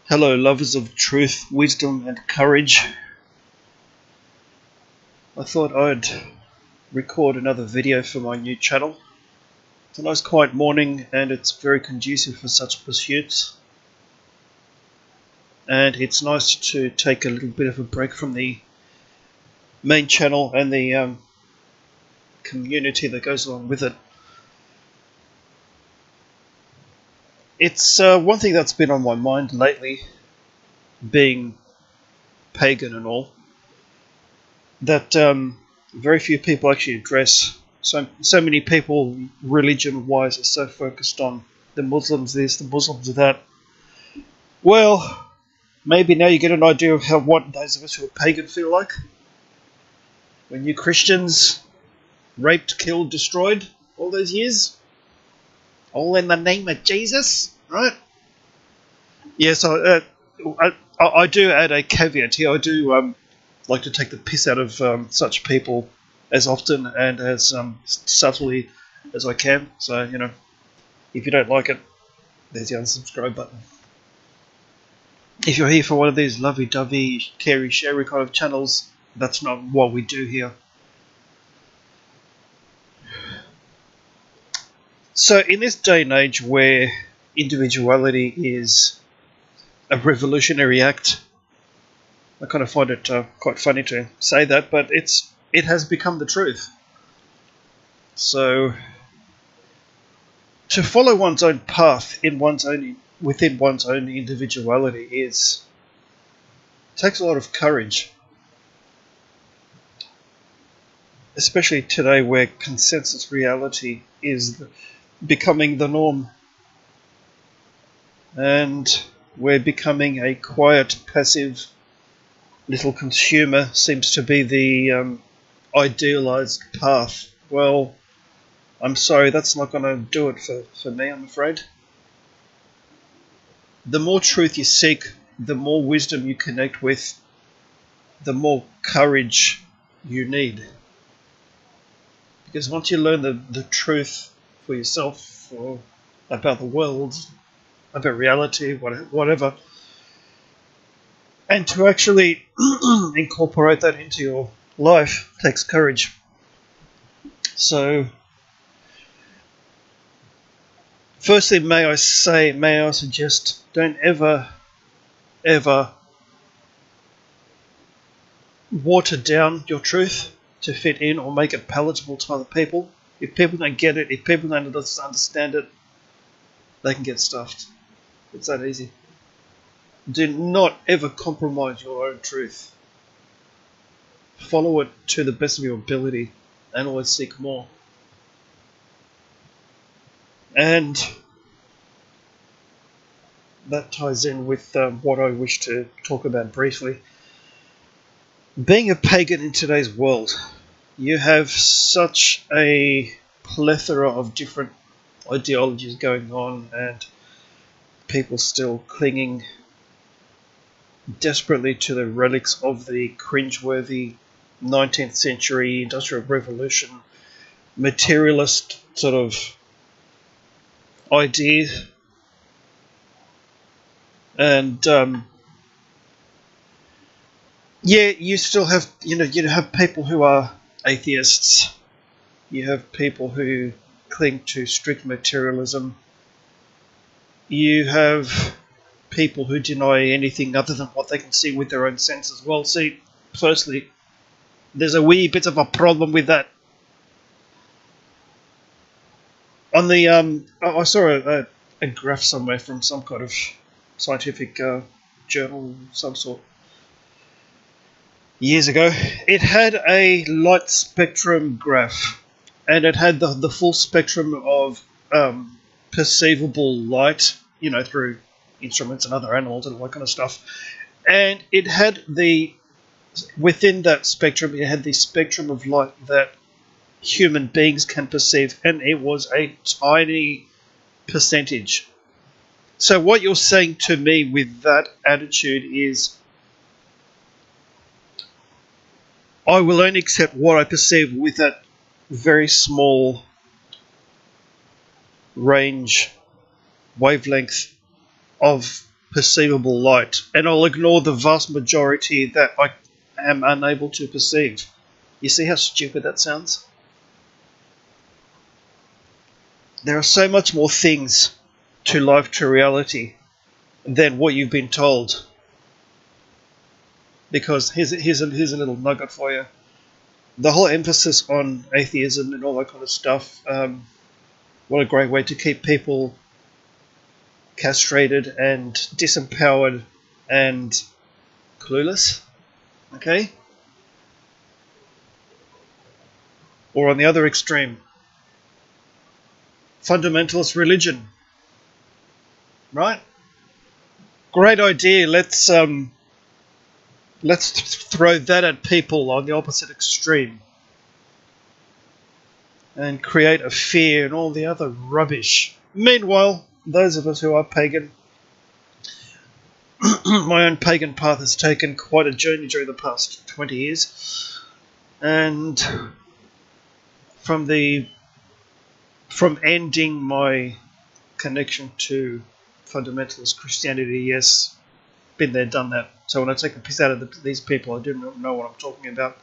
Hello, lovers of truth, wisdom, and courage. I thought I'd record another video for my new channel. It's a nice quiet morning and it's very conducive for such pursuits. And it's nice to take a little bit of a break from the main channel and the community that goes along with it. It's one thing that's been on my mind lately, being pagan and all, that very few people actually address. So many people, religion-wise, are so focused on the Muslims this, the Muslims that. Well, maybe now you get an idea of what those of us who are pagan feel like. When you Christians raped, killed, destroyed all those years. All in the name of Jesus, right? Yes, I do add a caveat here. I do like to take the piss out of such people as often and as subtly as I can. So, you know, if you don't like it, there's the unsubscribe button. If you're here for one of these lovey-dovey, carey-sherry kind of channels, that's not what we do here. So in this day and age where individuality is a revolutionary act, I kind of find it quite funny to say that, but it has become the truth. So to follow one's own path within one's own individuality takes a lot of courage, especially today where consensus reality is becoming the norm, and we're becoming a quiet, passive little consumer seems to be the idealized path. Well, I'm sorry, that's not going to do it for me, I'm afraid. The more truth you seek, the more wisdom you connect with, the more courage you need. Because once you learn the truth for yourself, or about the world, about reality, whatever, and to actually incorporate that into your life takes courage. So, firstly, may I suggest, don't ever water down your truth to fit in or make it palatable to other people. If people don't get it, if people don't understand it, they can get stuffed. It's that easy. Do not ever compromise your own truth. Follow it to the best of your ability and always seek more. And that ties in with what I wish to talk about briefly. Being a pagan in today's world, you have such a plethora of different ideologies going on and people still clinging desperately to the relics of the cringeworthy 19th century Industrial Revolution materialist sort of idea. And yeah, you still have, you have people who are atheists. You have people who cling to strict materialism. You have people who deny anything other than what they can see with their own senses. Well, see, firstly, there's a wee bit of a problem with that. On the I saw a graph somewhere from some kind of scientific journal of some sort years ago. It had a light spectrum graph, and it had the full spectrum of perceivable light, through instruments and other animals and all that kind of stuff. And it had within that spectrum, it had the spectrum of light that human beings can perceive, and it was a tiny percentage. So what you're saying to me with that attitude is, I will only accept what I perceive with that very small range, wavelength of perceivable light, and I'll ignore the vast majority that I am unable to perceive. You see how stupid that sounds? There are so much more things to life, to reality, than what you've been told. Because here's a little nugget for you. The whole emphasis on atheism and all that kind of stuff, what a great way to keep people castrated and disempowered and clueless. Okay? Or on the other extreme, fundamentalist religion. Right? Great idea. Let's throw that at people on the opposite extreme and create a fear and all the other rubbish. Meanwhile, those of us who are pagan, my own pagan path has taken quite a journey during the past 20 years, and from ending my connection to fundamentalist Christianity, yes, been there, done that. So when I take a piss out of these people, I do know what I'm talking about.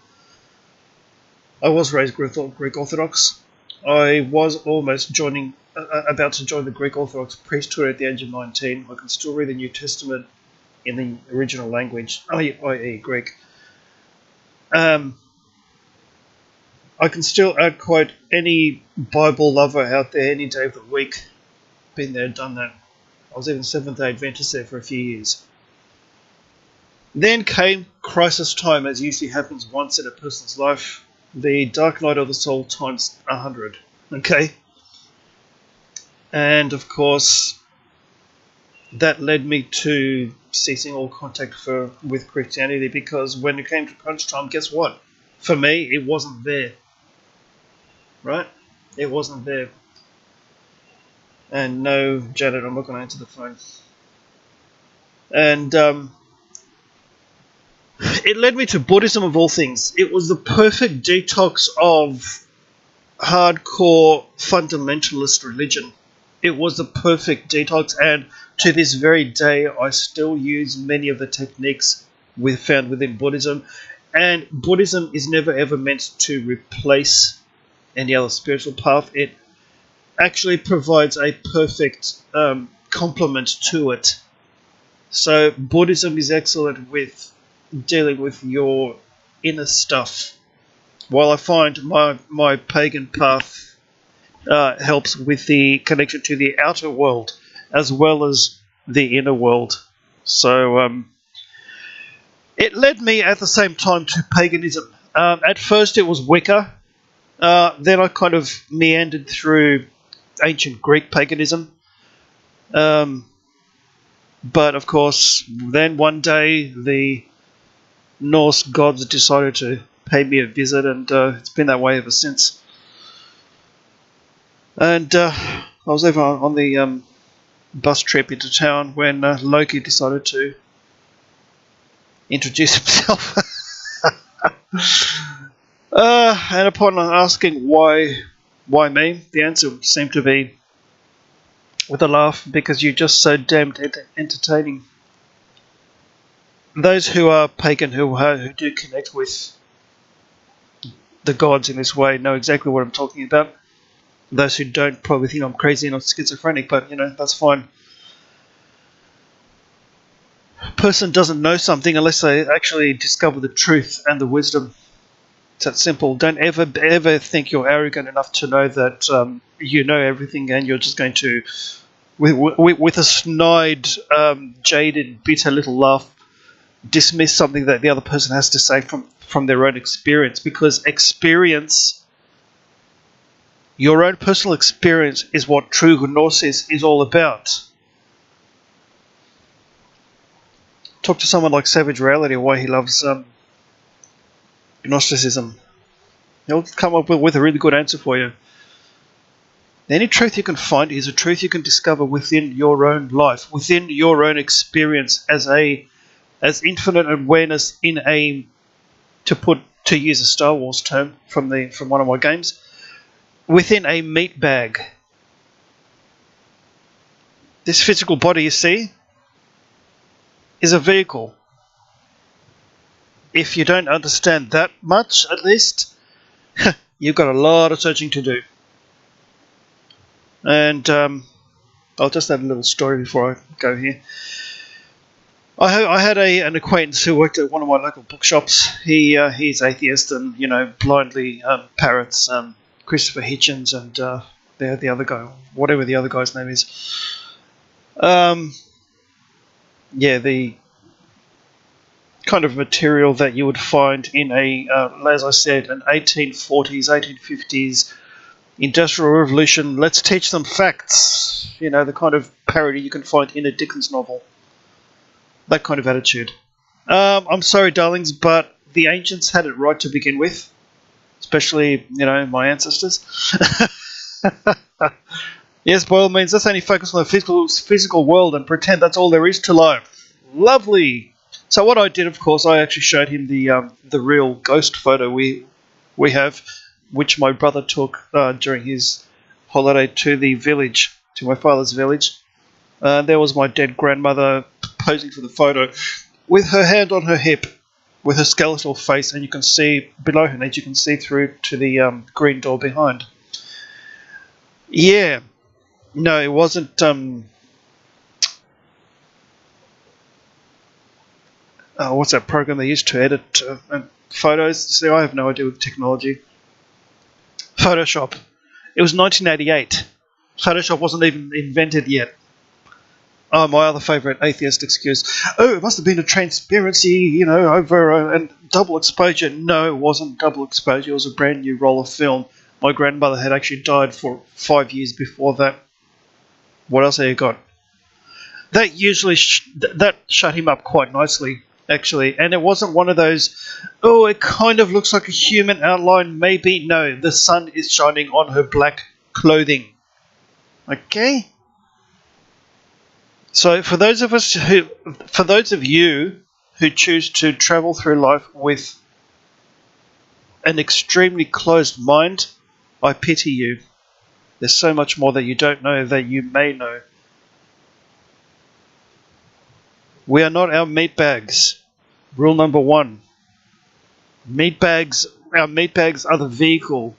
I was raised Greek Orthodox. I was almost about to join the Greek Orthodox priesthood at the age of 19. I can still read the New Testament in the original language, i.e. Greek. I can still outquote any Bible lover out there any day of the week. Been there, done that. I was even Seventh-day Adventist there for a few years. Then came crisis time, as usually happens once in a person's life. The dark night of the soul times 100. Okay? And of course, that led me to ceasing all contact with Christianity, because when it came to crunch time, guess what? For me, it wasn't there. Right? It wasn't there. And no, Janet, I'm not going to answer the phone. And it led me to Buddhism of all things. It was the perfect detox of hardcore fundamentalist religion. It was the perfect detox, and to this very day I still use many of the techniques found within Buddhism. And Buddhism is never ever meant to replace any other spiritual path. It actually provides a perfect complement to it. So Buddhism is excellent with dealing with your inner stuff, while I find my pagan path helps with the connection to the outer world as well as the inner world. So it led me at the same time to paganism. At first it was Wicca, then I kind of meandered through ancient Greek paganism. But of course, then one day the Norse gods decided to pay me a visit, and it's been that way ever since. And I was over on the bus trip into town when Loki decided to introduce himself. And upon asking why me, the answer seemed to be with a laugh, because you're just so damned entertaining. Those who are pagan, who do connect with the gods in this way, know exactly what I'm talking about. Those who don't probably think I'm crazy and I'm schizophrenic, but that's fine. A person doesn't know something unless they actually discover the truth and the wisdom. It's that simple. Don't ever think you're arrogant enough to know that you know everything, and you're just going to, with a snide, jaded, bitter little laugh, dismiss something that the other person has to say from their own experience. Because experience, your own personal experience, is what true Gnosis is all about. Talk to someone like Savage Reality why he loves Gnosticism. He'll come up with a really good answer for you. Any truth you can find is a truth you can discover within your own life, within your own experience, as infinite awareness in to use a Star Wars term from one of my games, within a meat bag. This physical body, you see, is a vehicle. If you don't understand that much, at least, you've got a lot of searching to do. And I'll just add a little story before I go here. I had an acquaintance who worked at one of my local bookshops. He's atheist and blindly parrots Christopher Hitchens and the other guy, whatever the other guy's name is. The kind of material that you would find in as I said, an 1840s, 1850s Industrial Revolution. Let's teach them facts. The kind of parody you can find in a Dickens novel. That kind of attitude. I'm sorry, darlings, but the ancients had it right to begin with, especially my ancestors. Yes, by all means, let's only focus on the physical world and pretend that's all there is to life. Lovely. So what I did, of course, I actually showed him the real ghost photo we have, which my brother took during his holiday to the village, to my father's village. There was my dead grandmother posing for the photo, with her hand on her hip, with her skeletal face, and you can see below her knees, you can see through to the green door behind. Yeah, no, it wasn't. What's that program they used to edit photos? See, I have no idea with technology. Photoshop. It was 1988. Photoshop wasn't even invented yet. Oh, my other favourite atheist excuse. Oh, it must have been a transparency, over and double exposure. No, it wasn't double exposure. It was a brand new roll of film. My grandmother had actually died for 5 years before that. What else have you got? That usually that shut him up quite nicely, actually. And it wasn't one of those, oh, it kind of looks like a human outline, maybe. No, the sun is shining on her black clothing. Okay? So for those of you who choose to travel through life with an extremely closed mind, I pity you. There's so much more that you don't know that you may know. We are not our meat bags. Rule number 1. Our meat bags are the vehicle.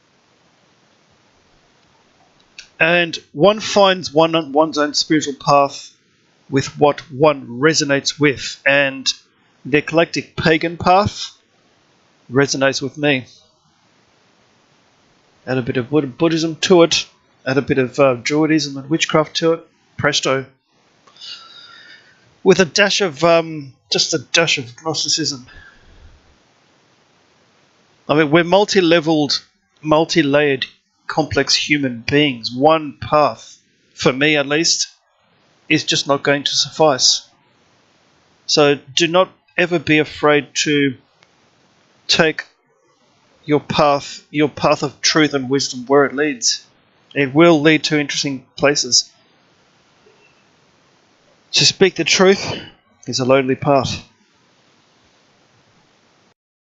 And one finds one's own spiritual path with what one resonates with, and the eclectic pagan path resonates with me. Add a bit of Buddhism to it, add a bit of Druidism and witchcraft to it, presto. With a dash of, just a dash of Gnosticism. I mean, we're multi-leveled, multi-layered, complex human beings. One path, for me at least, is just not going to suffice. So do not ever be afraid to take your path of truth and wisdom where it leads. It will lead to interesting places. To speak the truth is a lonely path.